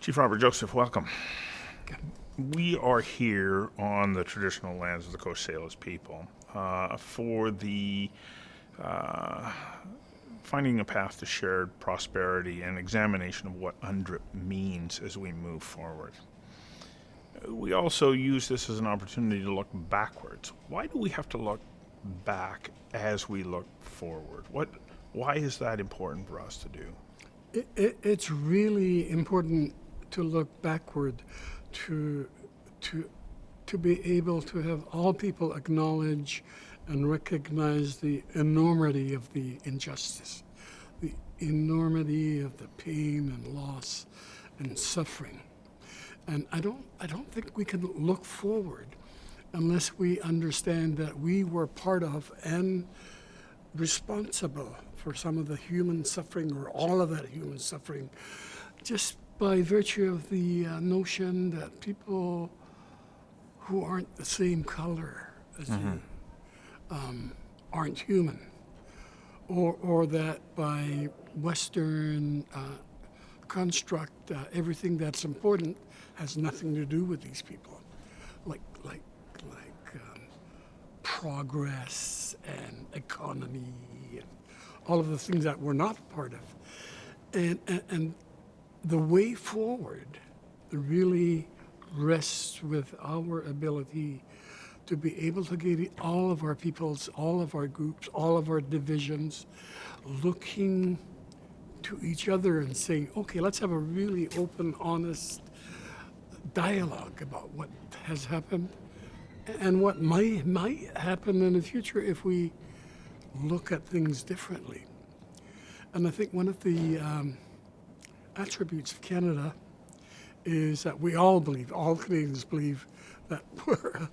Chief Robert Joseph, welcome. We are here on the traditional lands of the Coast Salish people for the finding a path to shared prosperity and examination of what UNDRIP means as we move forward. We also use this as an opportunity to look backwards. Why do we have to look back as we look forward? Why is that important for us to do? It's really important to look backward, to be able to have all people acknowledge and recognize the enormity of the injustice, the enormity of the pain and loss and suffering. And I don't think we can look forward unless we understand that we were part of and responsible for some of the human suffering or all of that human suffering, just by virtue of the notion that people who aren't the same color as you aren't human, or that by Western construct, everything that's important has nothing to do with these people, like progress and economy and all of the things that we're not part of, and the way forward really rests with our ability to be able to get all of our peoples, all of our groups, all of our divisions looking to each other and saying, okay, let's have a really open, honest dialogue about what has happened and what might happen in the future if we look at things differently. And I think one of the attributes of Canada is that we all believe, all Canadians believe, that we're a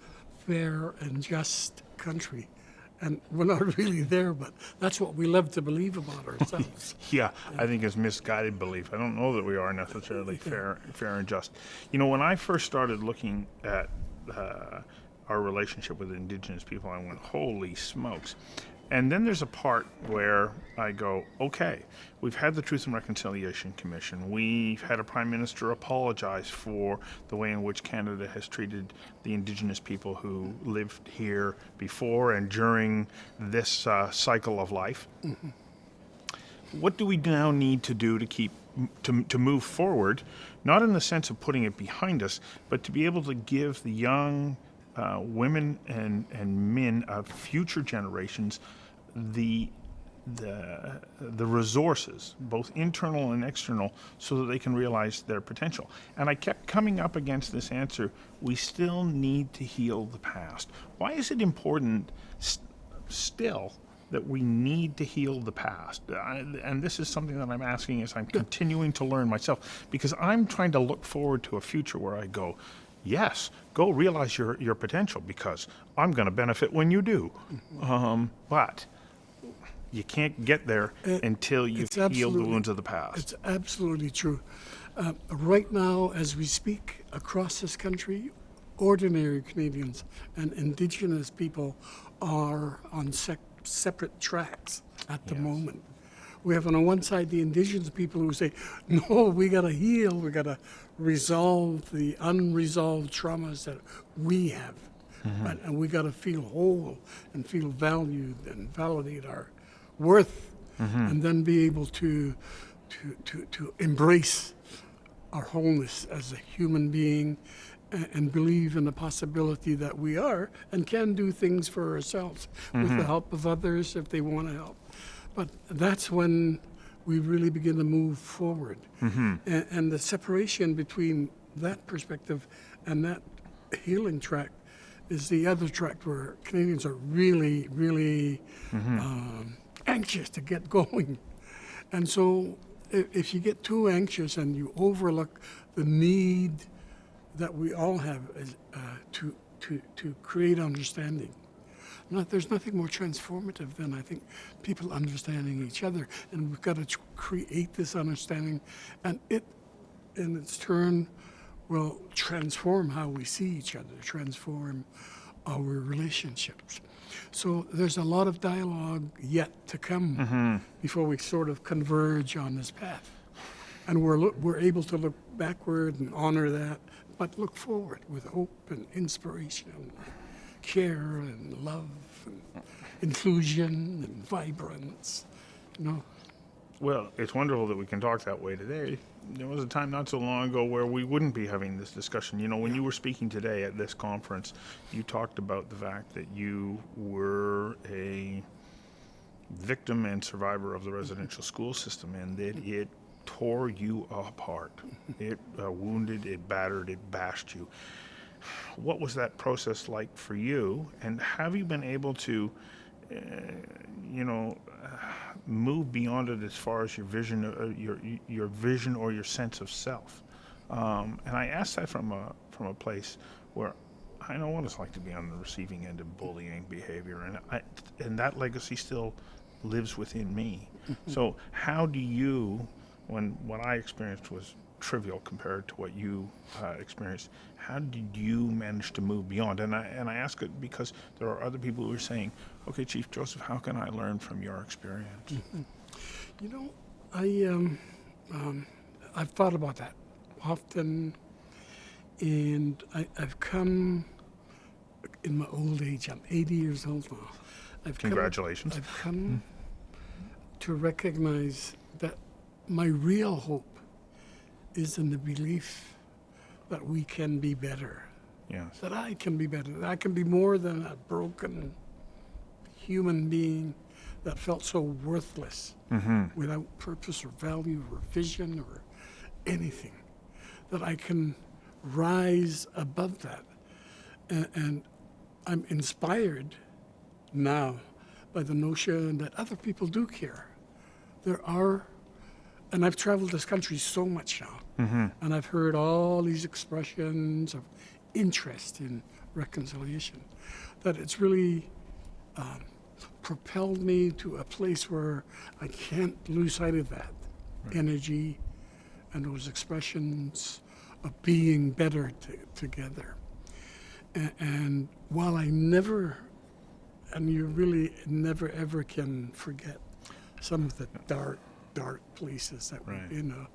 fair and just country. And we're not really there, but that's what we love to believe about ourselves. Yeah, I think it's misguided belief. I don't know that we are necessarily fair and just. You know, when I first started looking at our relationship with Indigenous people, I went, holy smokes. And then there's a part where I go, okay, we've had the Truth and Reconciliation Commission. We've had a Prime Minister apologize for the way in which Canada has treated the Indigenous people who lived here before and during this cycle of life. Mm-hmm. What do we now need to do to move forward, not in the sense of putting it behind us, but to be able to give the young women and men of future generations the resources, both internal and external, so that they can realize their potential. And I kept coming up against this answer: we still need to heal the past. Why is it important still that we need to heal the past? And this is something that I'm asking as I'm continuing to learn myself, because I'm trying to look forward to a future where I go, yes, go realize your potential, because I'm going to benefit when you do. But you can't get there until you've healed the wounds of the past. It's absolutely true. Right now, as we speak, across this country, ordinary Canadians and Indigenous people are on separate tracks at the moment. We have on one side the Indigenous people who say, no, we got to heal, we got to resolve the unresolved traumas that we have. Mm-hmm. And we got to feel whole and feel valued and validate our worth, and then be able to embrace our wholeness as a human being and believe in the possibility that we are and can do things for ourselves with the help of others if they want to help. But that's when we really begin to move forward. And the separation between that perspective and that healing track is the other track where Canadians are really, really anxious to get going. And so if you get too anxious and you overlook the need that we all have to create understanding, there's nothing more transformative than, I think, people understanding each other. And we've got to create this understanding, and it, in its turn, will transform how we see each other, transform our relationships. So there's a lot of dialogue yet to come before we sort of converge on this path. And we're able to look backward and honor that, but look forward with hope and inspiration, care and love and inclusion and vibrance. You know, Well, it's wonderful that we can talk that way today. There was a time not so long ago where we wouldn't be having this discussion. You know, when you were speaking today at this conference, you talked about the fact that you were a victim and survivor of the residential school system, and that it tore you apart. It wounded, it battered, it bashed you. What was that process like for you? And have you been able to, move beyond it as far as your vision, your vision or your sense of self? And I ask that from a place where I know what it's like to be on the receiving end of bullying behavior, and that legacy still lives within me. So how do you, when what I experienced was trivial compared to what you experienced, how did you manage to move beyond? And I ask it because there are other people who are saying, okay, Chief Joseph, how can I learn from your experience? You know, I've thought about that often, and I've come in my old age. I'm 80 years old now. Congratulations. I've come to recognize that my real hope is in the belief that we can be better. Yes. That I can be better. That I can be more than a broken human being that felt so worthless, without purpose or value or vision or anything. That I can rise above that. And I'm inspired now by the notion that other people do care. There are, and I've traveled this country so much now, and I've heard all these expressions of interest in reconciliation, that it's really propelled me to a place where I can't lose sight of that energy and those expressions of being better together. And while I never, and you really never ever can forget some of the dark places that we've been.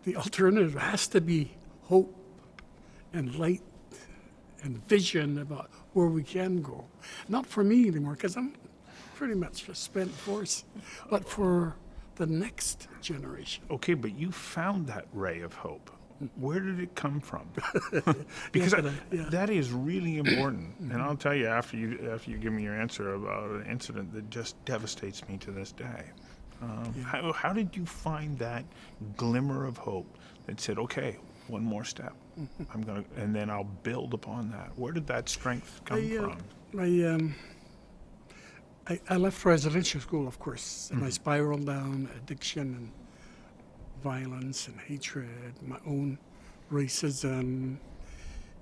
The alternative has to be hope and light and vision about where we can go. Not for me anymore, because I'm pretty much a spent force, but for the next generation. Okay, but you found that ray of hope. Where did it come from? Because that is really important. And I'll tell you after you give me your answer about an incident that just devastates me to this day. How did you find that glimmer of hope that said, okay, one more step, and then I'll build upon that? Where did that strength come from? I left residential school, of course, and I spiraled down addiction and violence and hatred, my own racism,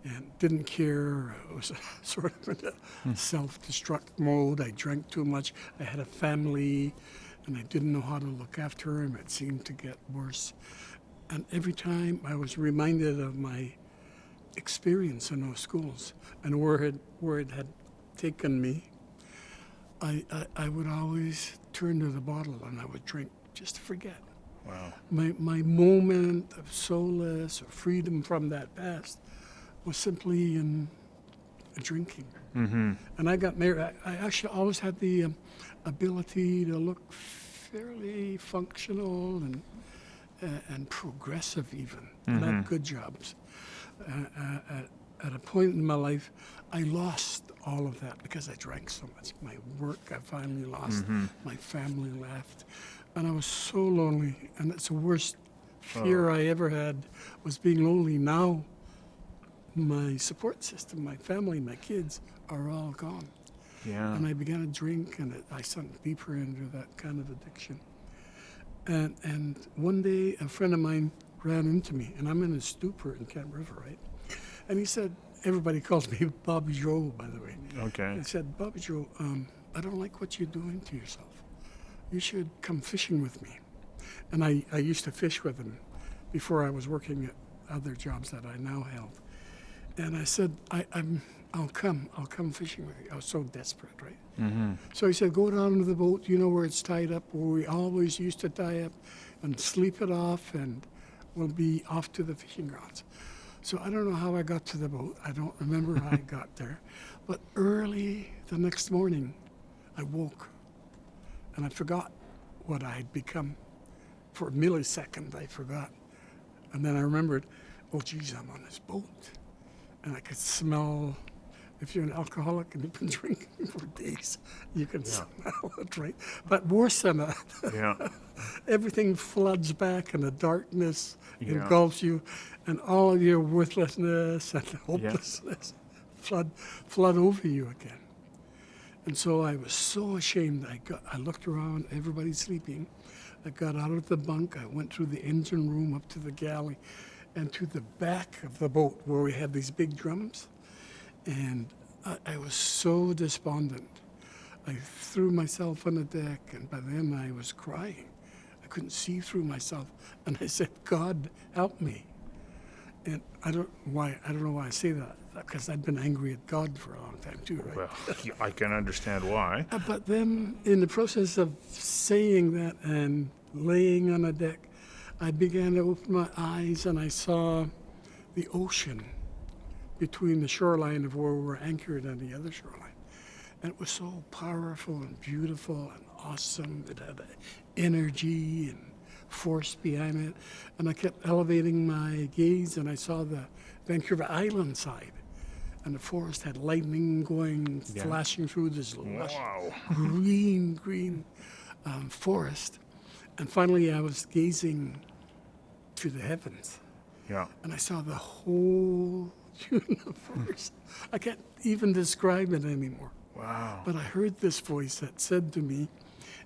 and didn't care. I was sort of in a self-destruct mode. I drank too much. I had a family, and I didn't know how to look after him. It seemed to get worse. And every time I was reminded of my experience in those schools and where it had taken me, I would always turn to the bottle and I would drink just to forget. Wow. My moment of solace or freedom from that past was simply in drinking. And I got married. I actually always had the ability to look fairly functional and progressive even, and had good jobs. At a point in my life, I lost all of that because I drank so much. My work I finally lost. My family left. And I was so lonely. And it's the worst fear I ever had was being lonely. Now, my support system, my family, my kids are all gone. Yeah. And I began to drink, and I sunk deeper into that kind of addiction. And one day, a friend of mine ran into me, and I'm in a stupor in Camp River, right? And he said, everybody calls me Bobby Joe, by the way. Okay. He said, Bobby Joe, I don't like what you're doing to yourself. You should come fishing with me. And I used to fish with him before I was working at other jobs that I now held. And I said, I'll come fishing with you. I was so desperate, right? So he said, go down to the boat, you know where it's tied up, where we always used to tie up. and sleep it off, and we'll be off to the fishing grounds. So I don't know how I got to the boat. I don't remember how I got there. But early the next morning, I woke and I forgot what I had become. For a millisecond, I forgot. And then I remembered, oh, geez, I'm on this boat. And I could smell, if you're an alcoholic and you've been drinking for days, you can smell it, right? But worse than that, Yeah. everything floods back and the darkness Yeah. engulfs you, and all of your worthlessness and hopelessness flood over you again. And so I was so ashamed. I looked around, everybody's sleeping. I got out of the bunk. I went through the engine room up to the galley and to the back of the boat where we had these big drums. And I was so despondent. I threw myself on the deck, and by then I was crying. I couldn't see through myself. And I said, God, help me. And I don't know why I say that, because I'd been angry at God for a long time too, right? Well, I can understand why. But then, in the process of saying that and laying on a deck, I began to open my eyes and I saw the ocean between the shoreline of where we were anchored and the other shoreline. And it was so powerful and beautiful and awesome. It had energy and force behind it. And I kept elevating my gaze and I saw the Vancouver Island side. And the forest had lightning going, flashing through this lush Wow. green forest. And finally I was gazing to the heavens. Yeah. And I saw the whole universe. I can't even describe it anymore. Wow. But I heard this voice that said to me,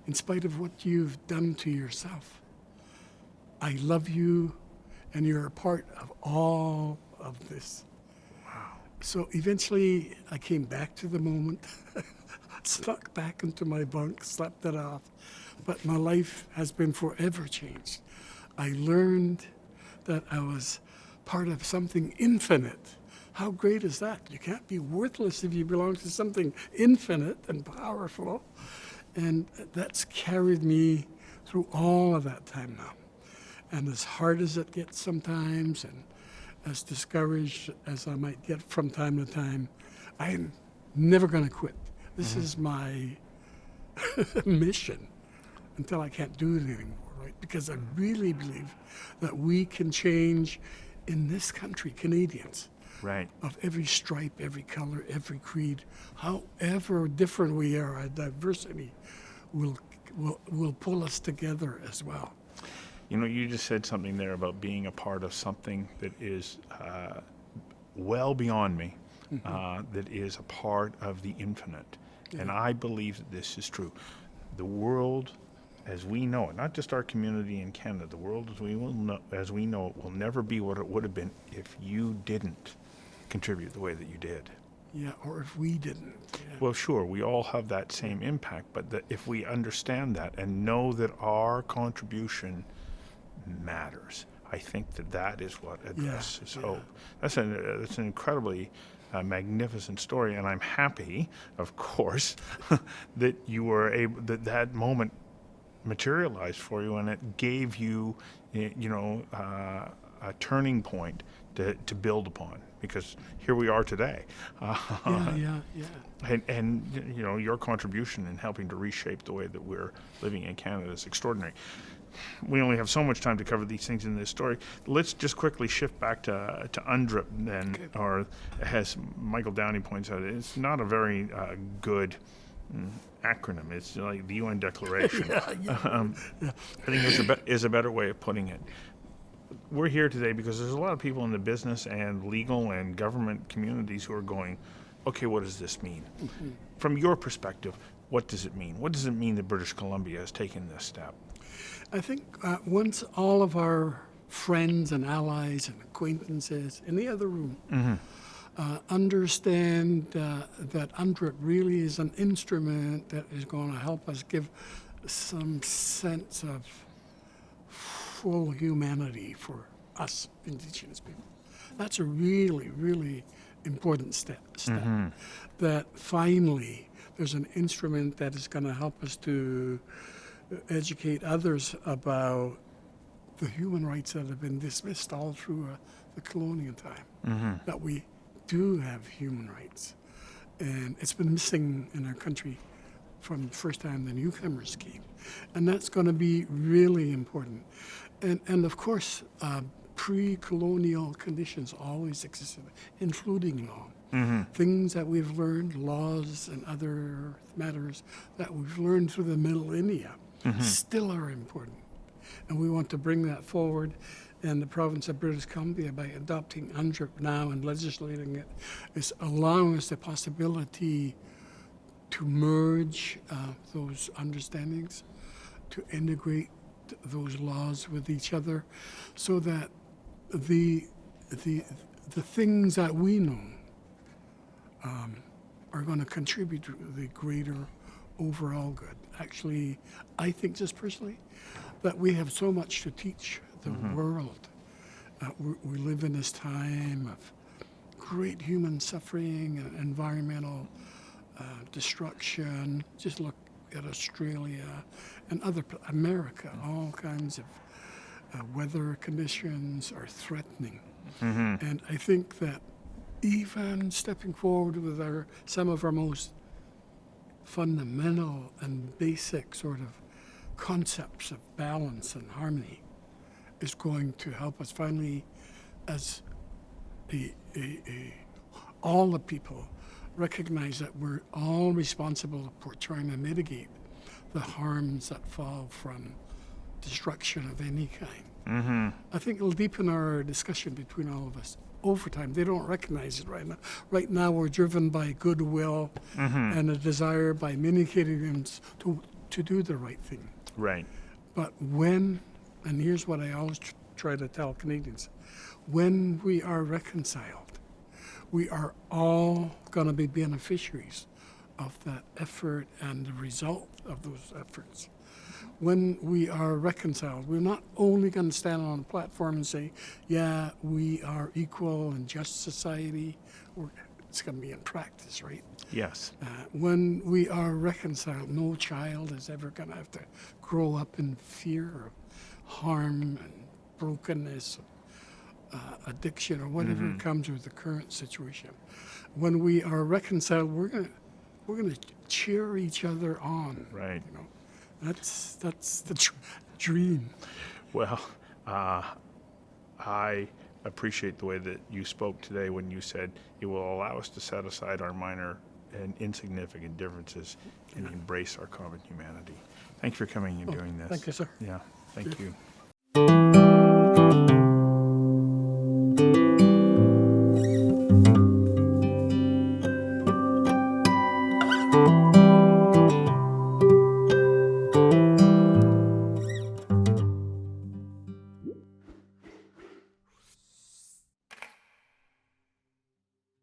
in spite of what you've done to yourself, I love you and you're a part of all of this. Wow. So eventually I came back to the moment, snuck back into my bunk, slept it off. But my life has been forever changed. I learned that I was part of something infinite. How great is that? You can't be worthless if you belong to something infinite and powerful. And that's carried me through all of that time now. And as hard as it gets sometimes, and as discouraged as I might get from time to time, I'm never going to quit. This is my mission until I can't do it anymore, right? Because I really believe that we can change in this country, Canadians, Right. of every stripe, every color, every creed, however different we are, our diversity will pull us together as well. You know, you just said something there about being a part of something that is well beyond me, that is a part of the infinite. And I believe that this is true. The world as we know it, not just our community in Canada, the world as we know it will never be what it would have been if you didn't contribute the way that you did. Yeah, or if we didn't. Yeah. Well, sure, we all have that same impact, but if we understand that and know that our contribution matters, I think that is what addresses hope. That's an incredibly magnificent story, and I'm happy, of course, that you were able, that moment materialized for you, and it gave you, a turning point to build upon, because here we are today. And your contribution in helping to reshape the way that we're living in Canada is extraordinary. We only have so much time to cover these things in this story. Let's just quickly shift back to UNDRIP then, okay. Or as Michael Downey points out, it's not a very good acronym. It's like the UN Declaration. I think is a better way of putting it. We're here today because there's a lot of people in the business and legal and government communities who are going, okay, what does this mean? Mm-hmm. From your perspective, what does it mean? What does it mean that British Columbia has taken this step? I think once all of our friends and allies and acquaintances in the other room understand that UNDRIP really is an instrument that is going to help us give some sense of full humanity for us Indigenous people. That's a really, really important step. That finally there's an instrument that is going to help us to educate others about the human rights that have been dismissed all through the colonial time, that we do have human rights. And it's been missing in our country from the first time the newcomers came. And that's going to be really important. And of course, pre-colonial conditions always existed, including law. Things that we've learned, laws and other matters that we've learned through the millennia, still are important. And we want to bring that forward. And the province of British Columbia, by adopting UNDRIP now and legislating it, is allowing us the possibility to merge those understandings, to integrate those laws with each other, so that the things that we know are going to contribute to the greater overall good. Actually, I think just personally that we have so much to teach the world. We live in this time of great human suffering and environmental destruction. Just look at Australia and America. All kinds of weather conditions are threatening. And I think that even stepping forward with some of our most fundamental and basic sort of concepts of balance and harmony is going to help us finally, as all the people, recognize that we're all responsible for trying to mitigate the harms that fall from destruction of any kind. I think it'll deepen our discussion between all of us over time. They don't recognize it right now. Right now, we're driven by goodwill and a desire by many Canadians to do the right thing. Right. But when, and here's what I always try to tell Canadians, when we are reconciled, we are all going to be beneficiaries of that effort and the result of those efforts. When we are reconciled, we're not only going to stand on a platform and say, yeah, we are equal and just society. It's going to be in practice, right? Yes. When we are reconciled, no child is ever going to have to grow up in fear of harm and brokenness, addiction, or whatever comes with the current situation. When we are reconciled, we're going to cheer each other on. Right. You know, that's the dream. Well, I appreciate the way that you spoke today when you said it will allow us to set aside our minor and insignificant differences and embrace our common humanity. Thank you for coming and doing this. Thank you, sir. Yeah, thank you.